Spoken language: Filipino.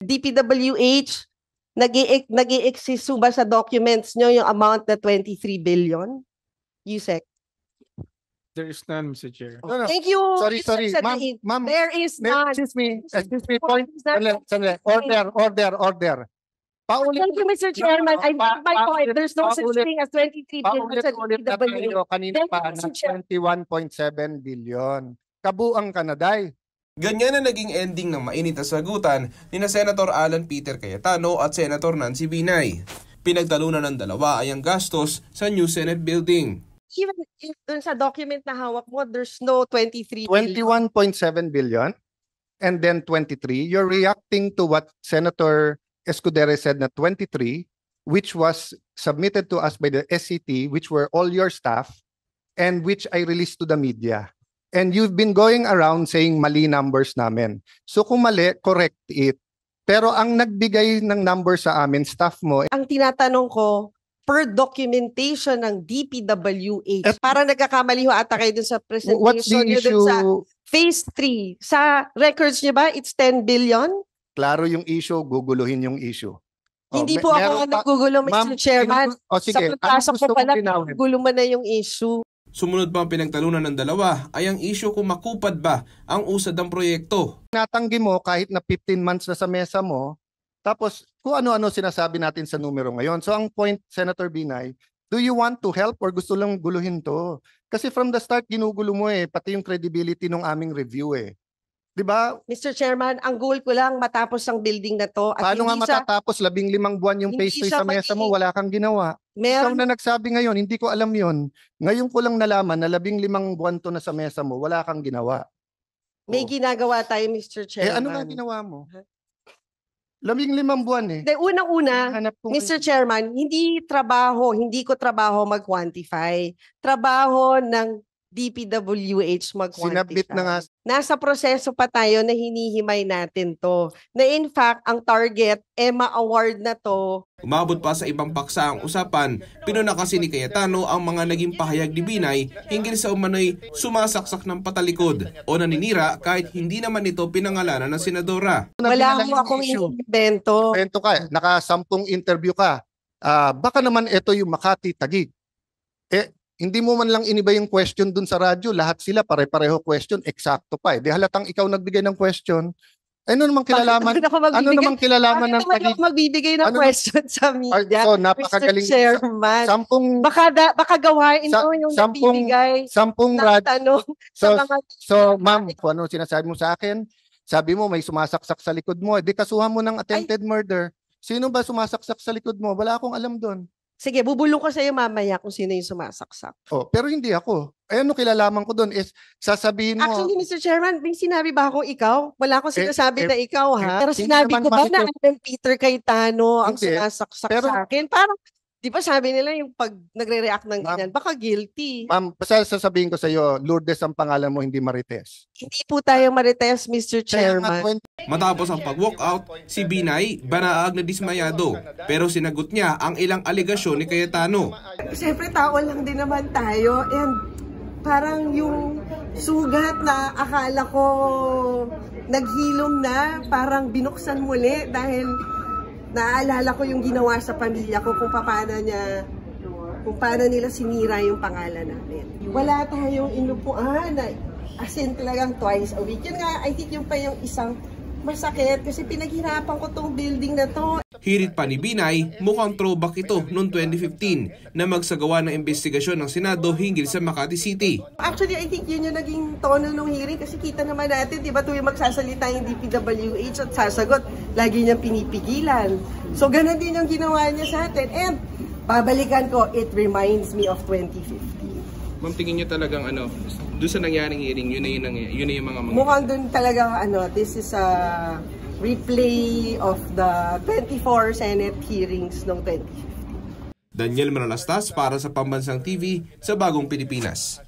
DPWH, nag-i-exist ba sa documents nyo yung amount na 23 billion? Yusek. There is none, Mr. Chair. No, no. Thank you. Sorry. Mr. Ma'am, Sadain. ma'am, There is none. excuse me, point. Sandali. Order. Thank you, Mr. Chairman. I make my point. There's no such paulit- thing as 23 billion sa Paulit na DPWH. tayo kanina Thank pa you, na Mr. Chair. 21.7 billion. Kabuang Kanaday. Ganyan na naging ending ng mainit na sagutan ni na Senator Alan Peter Cayetano at Senator Nancy Binay. Pinagtalunan ng dalawa ay ang gastos sa new Senate building. Even if dun sa document na hawak mo, there's no 23 billion. 21.7 billion and then 23. You're reacting to what Senator Escudero said na 23, which was submitted to us by the SCT, which were all your staff, and which I released to the media. And you've been going around saying mali numbers namin. So kung mali, correct it. Pero ang nagbigay ng number sa amin, staff mo. Ang tinatanong ko, per documentation ng DPWH, para nagkakamali ho ata kayo dun sa What's the presentation nyo issue? dun sa phase 3. Sa records nyo ba, it's 10 billion? Klaro yung issue, guguluhin yung issue. Hindi po ako nagugulo, Mr. Chairman. Sige, sa pagpasok ko pala, linawin? gulo mo na yung issue. Sumunod pa ang pinagtalunan ng dalawa ay ang issue kung makupad ba ang usad ng proyekto. Natanggi mo kahit na 15 months na sa mesa mo, tapos kung ano-ano sinasabi natin sa numero ngayon. So ang point, Senator Binay, do you want to help or gusto lang guluhin to? Kasi from the start, ginugulo mo pati yung credibility ng aming review Di ba? Mr. Chairman, ang goal ko lang matapos ang building na to. At Paano nga matatapos 15 buwan yung hindi phase 2 siya sa mesa mo, wala kang ginawa? Ikaw meron, na nagsabi ngayon, hindi ko alam yon. Ngayon ko lang nalaman na 15 buwan to na sa mesa mo, wala kang ginawa. may ginagawa tayo, Mr. Chairman. Ano nga ginawa mo? 15 buwan Unang-una, Hanap ko Mr. Chairman, hindi ko trabaho mag-quantify. Trabaho ng DPWH mag-quantify. Sinabit na nga. Nasa proseso pa tayo na hinihimay natin to. Na in fact, ang target, EMA Award na to. Umabot pa sa ibang paksa ang usapan, pinuna kasi ni Cayetano ang mga naging pahayag ni Binay hinggil sa umano'y sumasaksak ng patalikod o naninira kahit hindi naman ito pinangalanan ng senadora. Wala mo akong invento. Invento ka, naka-10 interview ka. Baka naman ito yung Makati Taguig. Hindi mo man lang iniba yung question dun sa radyo, lahat sila pare-pareho question, eksakto pa Di halatang ikaw nagbigay ng question. Ano namang kilalaman? Ano namang kilalaman ng Taguig? Ako magbibigay ng question sa media. So, napakagaling. Mr. Chairman. Baka gawain mo yung nagbibigay ng tanong sa mga... So, ma'am, kung ano sinasabi mo sa akin, sabi mo may sumasaksak sa likod mo. Di kasuhan mo ng attempted murder. Sino ba sumasaksak sa likod mo? Wala akong alam doon. Sige, bubulong ko sa iyo mamaya kung sino yung sumasaksak. Pero hindi ako. Ano kilalaman ko doon is sasabihin mo. Actually, Mr. Chairman, may sinabi ba akong ikaw? Wala akong sinasabi na ikaw, ha? Pero hindi sinabi naman ko ba na Alan Peter Cayetano ang Hindi. sumasaksak Pero- sa akin? Parang, di ba sabi nila yung pag nagre-react ng ganyan, baka guilty. Ma'am, basta sasabihin ko sa iyo, Lourdes ang pangalan mo, hindi Marites. Hindi po tayo marites, Mr. Chairman. Matapos ang pag-walkout, si Binay banaag na dismayado pero sinagot niya ang ilang aligasyon ni Cayetano. Siyempre, tao lang din naman tayo and parang yung sugat na akala ko naghilom na, parang binuksan muli dahil naalala ko yung ginawa sa pamilya ko kung paano nila sinira yung pangalan namin. Wala tayong inupuan as in talagang twice a week. Yun nga, I think yung pa yung isang masakit kasi pinaghirapan ko tong building na to. Hirit pa ni Binay, mukhang throwback ito noong 2015 na magsagawa ng investigasyon ng Senado hinggil sa Makati City. Actually, I think yun yung naging tono ng hearing kasi kita naman natin, di ba, tuwing magsasalita yung DPWH at sasagot, lagi niyang pinipigilan. So, ganun din yung ginawa niya sa atin. And, babalikan ko, it reminds me of 2015. Ma'am, tingin niyo talagang doon sa nangyaring hearing, yun na yung mga mukhang doon talaga, this is a replay of the 24 Senate hearings noong 2015. Daniel Manalastas para sa Pambansang TV sa Bagong Pilipinas.